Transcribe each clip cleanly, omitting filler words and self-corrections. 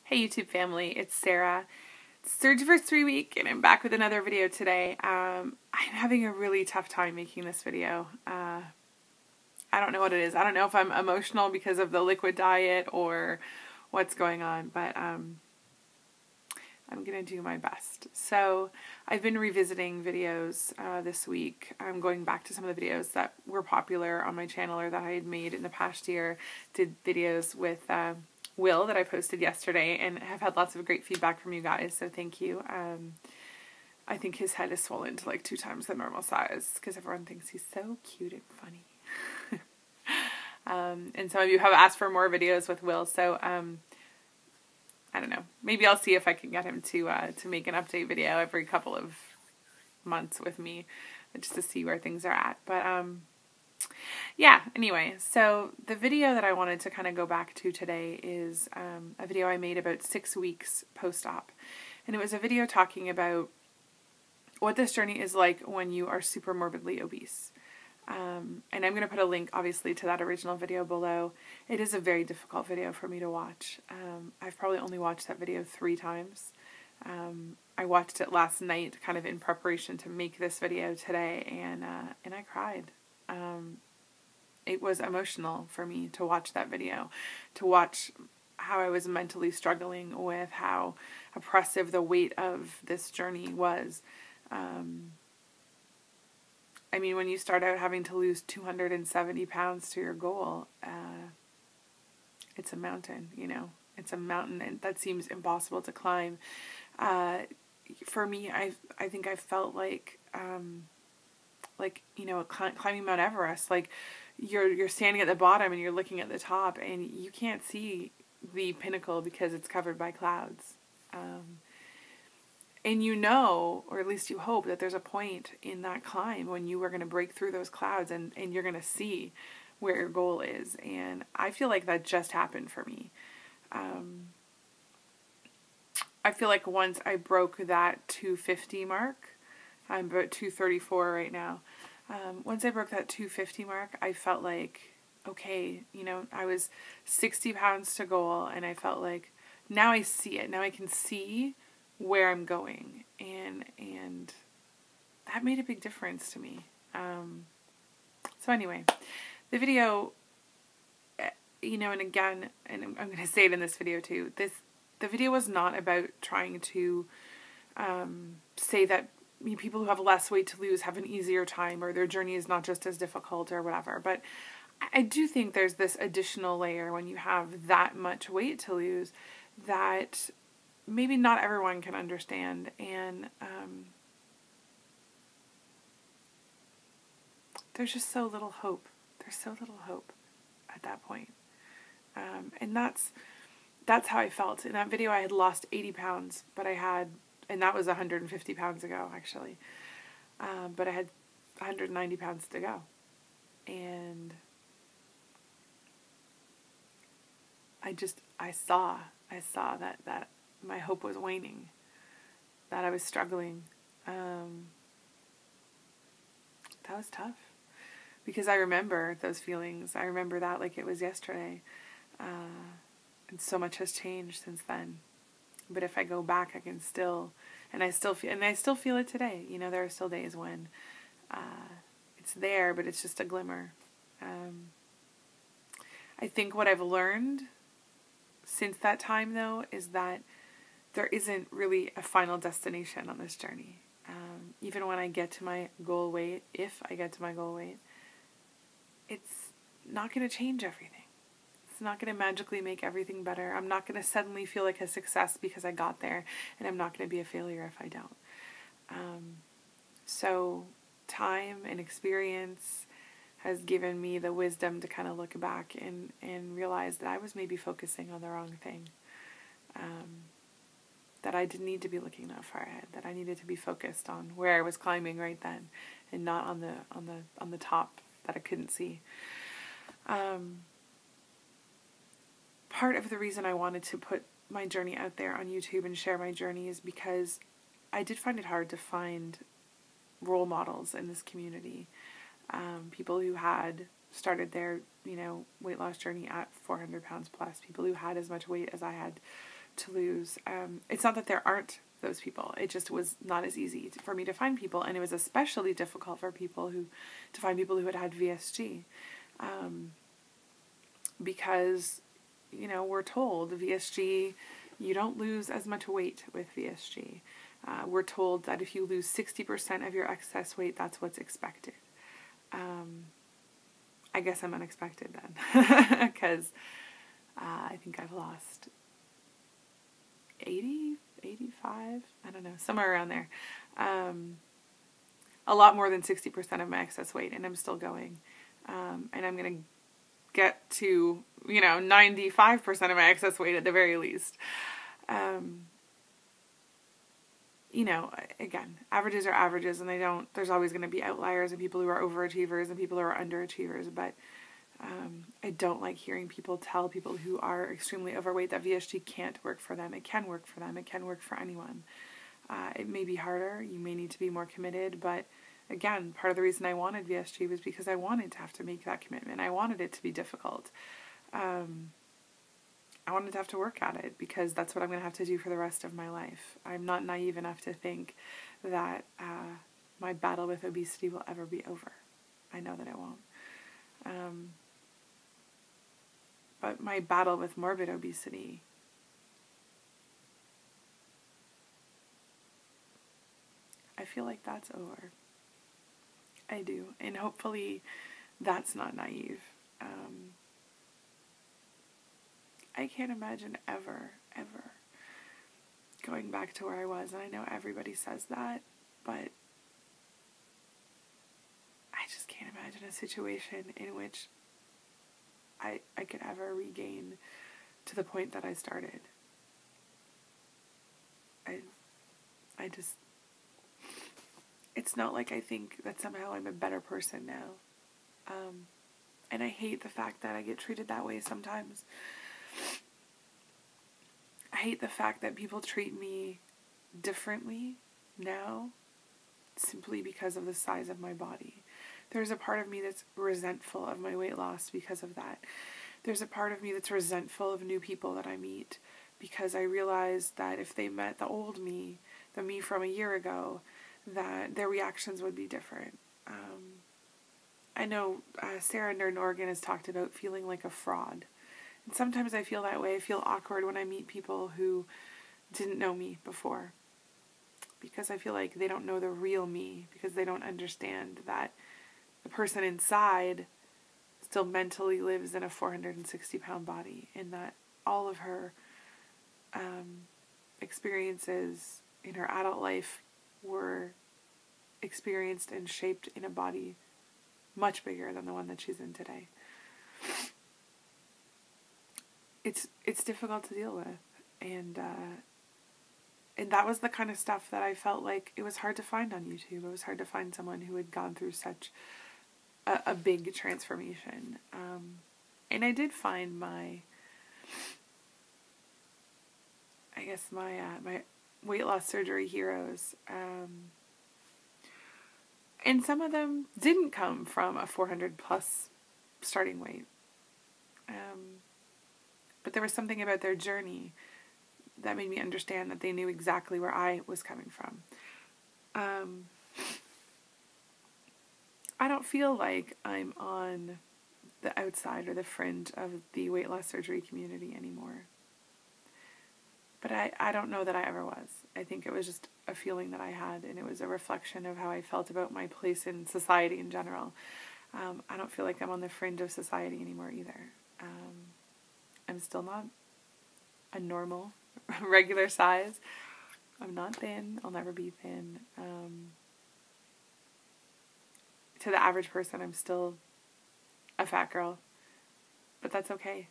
Hey YouTube family, it's Sarah. It's Surgiversary week and I'm back with another video today. I'm having a really tough time making this video. I don't know what it is. I don't know if I'm emotional because of the liquid diet or what's going on, but I'm going to do my best. So I've been revisiting videos this week. I'm going back to some of the videos that were popular on my channel or that I had made in the past year. Did videos with Will that I posted yesterday and have had lots of great feedback from you guys, so thank you. I think his head is swollen to like 2 times the normal size because everyone thinks he's so cute and funny. And some of you have asked for more videos with Will, so I don't know. Maybe I'll see if I can get him to make an update video every couple of months with me, just to see where things are at. But yeah, anyway, so the video that I wanted to kind of go back to today is a video I made about 6 weeks post-op. And it was a video talking about what this journey is like when you are super morbidly obese. And I'm going to put a link, obviously, to that original video below. It is a very difficult video for me to watch. I've probably only watched that video 3 times. I watched it last night, kind of in preparation to make this video today, and I cried. It was emotional for me to watch that video, to watch how I was mentally struggling with how oppressive the weight of this journey was. I mean, when you start out having to lose 270 pounds to your goal, it's a mountain, you know. It's a mountain, and that seems impossible to climb. For me, I think I felt like you know, climbing Mount Everest. Like you're standing at the bottom and you're looking at the top, and you can't see the pinnacle because it's covered by clouds. And you know, or at least you hope, that there's a point in that climb when you are going to break through those clouds and you're going to see where your goal is. And I feel like that just happened for me. I feel like once I broke that 250 mark, I'm about 234 right now. Once I broke that 250 mark, I felt like, okay, you know, I was 60 pounds to goal, and I felt like, now I see it. Now I can see where I'm going, and that made a big difference to me. So anyway, the video, you know, and again, and I'm going to say it in this video too, the video was not about trying to say that people who have less weight to lose have an easier time, or their journey is not just as difficult or whatever. But I do think there's this additional layer when you have that much weight to lose that maybe not everyone can understand. And there's just so little hope. There's so little hope at that point. And that's how I felt. In that video, I had lost 80 pounds, but and that was 150 pounds ago, actually. But I had 190 pounds to go. And I saw that my hope was waning, that I was struggling. That was tough, because I remember those feelings. I remember that like it was yesterday. And so much has changed since then. But if I go back, I can still, and I still feel it today. You know, there are still days when it's there, but it's just a glimmer. I think what I've learned since that time, though, is that there isn't really a final destination on this journey. Even when I get to my goal weight, if I get to my goal weight, it's not going to change everything. It's not going to magically make everything better. I'm not going to suddenly feel like a success because I got there, and I'm not going to be a failure if I don't. So time and experience has given me the wisdom to kind of look back and realize that I was maybe focusing on the wrong thing. That I didn't need to be looking that far ahead. That I needed to be focused on where I was climbing right then, and not on the top that I couldn't see. Part of the reason I wanted to put my journey out there on YouTube and share my journey is because I did find it hard to find role models in this community. People who had started their, you know, weight loss journey at 400 pounds plus. People who had as much weight as I had to lose. It's not that there aren't those people. It just was not as easy for me to find people, and it was especially difficult for to find people who had VSG, because, we're told VSG, you don't lose as much weight with VSG. We're told that if you lose 60% of your excess weight, that's what's expected. I guess I'm unexpected then, because I think I've lost 80, 85, I don't know, somewhere around there. A lot more than 60% of my excess weight, and I'm still going. And I'm going to get to, 95% of my excess weight at the very least. Again, averages are averages, and there's always going to be outliers and people who are overachievers and people who are underachievers, but I don't like hearing people tell people who are extremely overweight that VSG can't work for them. It can work for them. It can work for anyone. It may be harder. You may need to be more committed, but again, part of the reason I wanted VSG was because I wanted to have to make that commitment. I wanted it to be difficult. I wanted to have to work at it because that's what I'm going to have to do for the rest of my life. I'm not naive enough to think that my battle with obesity will ever be over. I know that it won't. But my battle with morbid obesity, I feel like that's over. I do. And hopefully that's not naive. I can't imagine ever going back to where I was. And I know everybody says that, but I just can't imagine a situation in which I could ever regain to the point that I started. I just, it's not like I think that somehow I'm a better person now. And I hate the fact that I get treated that way sometimes. I hate the fact that people treat me differently now simply because of the size of my body. There's a part of me that's resentful of my weight loss because of that. There's a part of me that's resentful of new people that I meet because I realize that if they met the old me, the me from a year ago, that their reactions would be different. I know Sarah Nerd Oregon has talked about feeling like a fraud. And sometimes I feel that way. I feel awkward when I meet people who didn't know me before. Because I feel like they don't know the real me. Because they don't understand that the person inside still mentally lives in a 460-pound body. And that all of her experiences in her adult life were experienced and shaped in a body much bigger than the one that she's in today. It's difficult to deal with, and that was the kind of stuff that I felt like it was hard to find on YouTube. It was hard to find someone who had gone through such a big transformation. And I did find my weight loss surgery heroes. And some of them didn't come from a 400 plus starting weight. But there was something about their journey that made me understand that they knew exactly where I was coming from. I don't feel like I'm on the outside or the fringe of the weight loss surgery community anymore. But I don't know that I ever was. I think it was just a feeling that I had, and it was a reflection of how I felt about my place in society in general. I don't feel like I'm on the fringe of society anymore either. I'm still not a normal, regular size. I'm not thin. I'll never be thin. To the average person, I'm still a fat girl. But that's okay.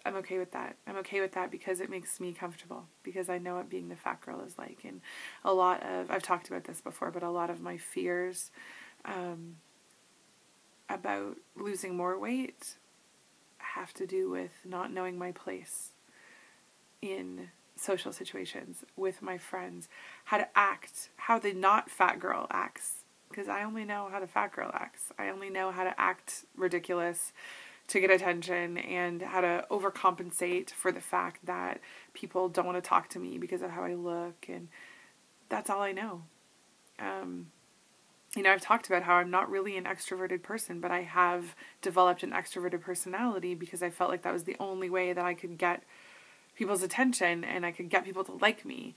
I'm okay with that. I'm okay with that because it makes me comfortable. Because I know what being the fat girl is like. And I've talked about this before, but a lot of my fears about losing more weight have to do with not knowing my place in social situations with my friends, how to act, how the not fat girl acts, because I only know how the fat girl acts. I only know how to act ridiculous to get attention and how to overcompensate for the fact that people don't want to talk to me because of how I look, and that's all I know. I've talked about how I'm not really an extroverted person, but I have developed an extroverted personality because I felt like that was the only way that I could get people's attention and I could get people to like me.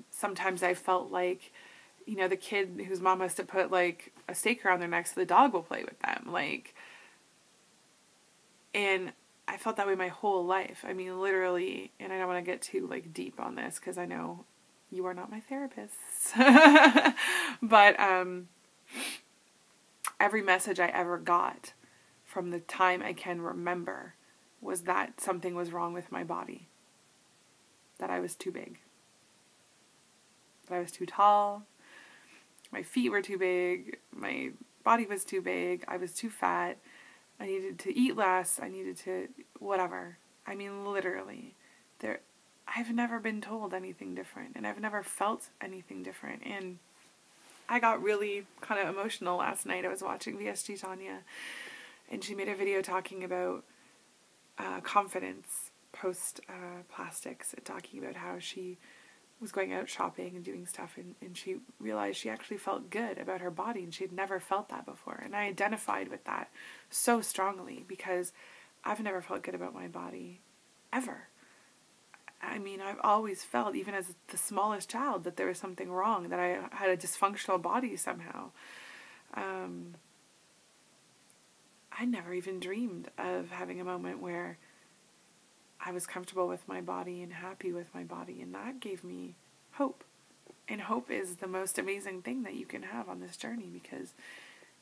Sometimes I felt like, the kid whose mom has to put like a stake around their neck so the dog will play with them. And I felt that way my whole life. I mean, literally, and I don't want to get too like deep on this because I know you are not my therapists. But every message I ever got from the time I can remember was that something was wrong with my body. That I was too big. That I was too tall. My feet were too big. My body was too big. I was too fat. I needed to eat less. I needed to whatever. I mean, literally. I've never been told anything different, and I've never felt anything different. And I got really kind of emotional last night. I was watching VSG Tanya, and she made a video talking about confidence post plastics, and talking about how she was going out shopping and doing stuff, and she realized she actually felt good about her body, and she had never felt that before. And I identified with that so strongly because I've never felt good about my body ever. I mean, I've always felt, even as the smallest child, that there was something wrong, that I had a dysfunctional body somehow. I never even dreamed of having a moment where I was comfortable with my body and happy with my body, and that gave me hope. And hope is the most amazing thing that you can have on this journey, because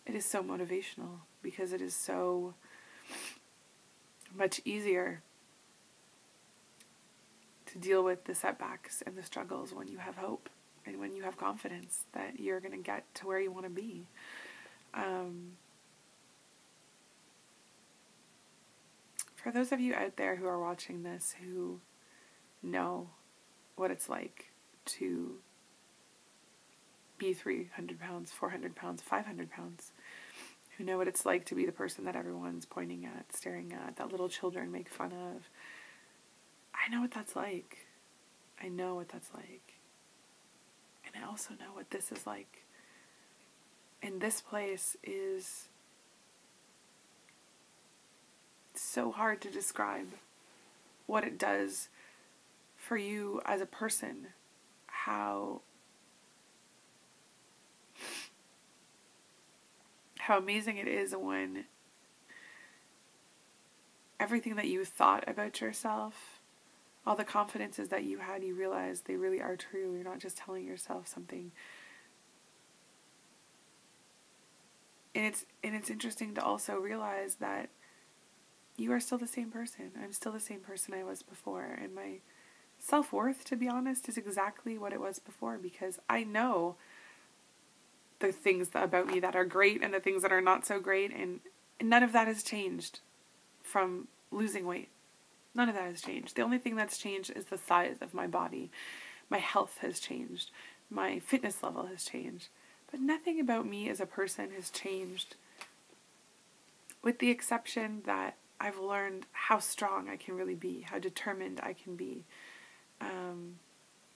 it is so motivational, because it is so much easier to deal with the setbacks and the struggles when you have hope and when you have confidence that you're going to get to where you want to be. For those of you out there who are watching this who know what it's like to be 300 pounds, 400 pounds, 500 pounds, who know what it's like to be the person that everyone's pointing at, staring at, that little children make fun of, I know what that's like. I know what that's like. And I also know what this is like. And this place is so hard to describe what it does for you as a person. How amazing it is when everything that you thought about yourself, all the confidences that you had, you realize they really are true. You're not just telling yourself something. And it's interesting to also realize that you are still the same person. I'm still the same person I was before. And my self-worth, to be honest, is exactly what it was before, because I know the things about me that are great and the things that are not so great, and none of that has changed from losing weight. None of that has changed. The only thing that's changed is the size of my body. My health has changed. My fitness level has changed. But nothing about me as a person has changed, with the exception that I've learned how strong I can really be, how determined I can be.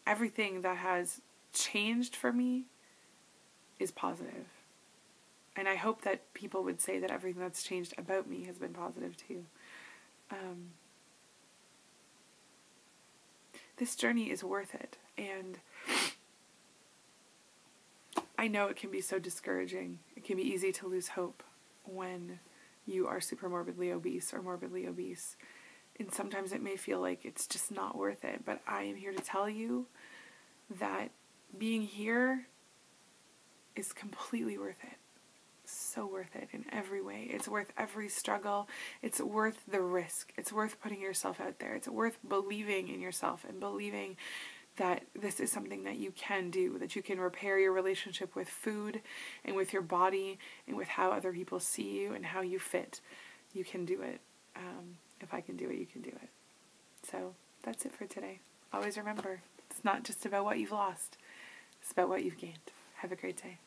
Everything that has changed for me is positive. And I hope that people would say that everything that's changed about me has been positive too. This journey is worth it. And I know it can be so discouraging. It can be easy to lose hope when you are super morbidly obese or morbidly obese. And sometimes it may feel like it's just not worth it. But I am here to tell you that being here is completely worth it. So worth it in every way. It's worth every struggle. It's worth the risk. It's worth putting yourself out there. It's worth believing in yourself and believing that this is something that you can do, that you can repair your relationship with food and with your body and with how other people see you and how you fit. You can do it. If I can do it, you can do it. So that's it for today. Always remember, it's not just about what you've lost. It's about what you've gained. Have a great day.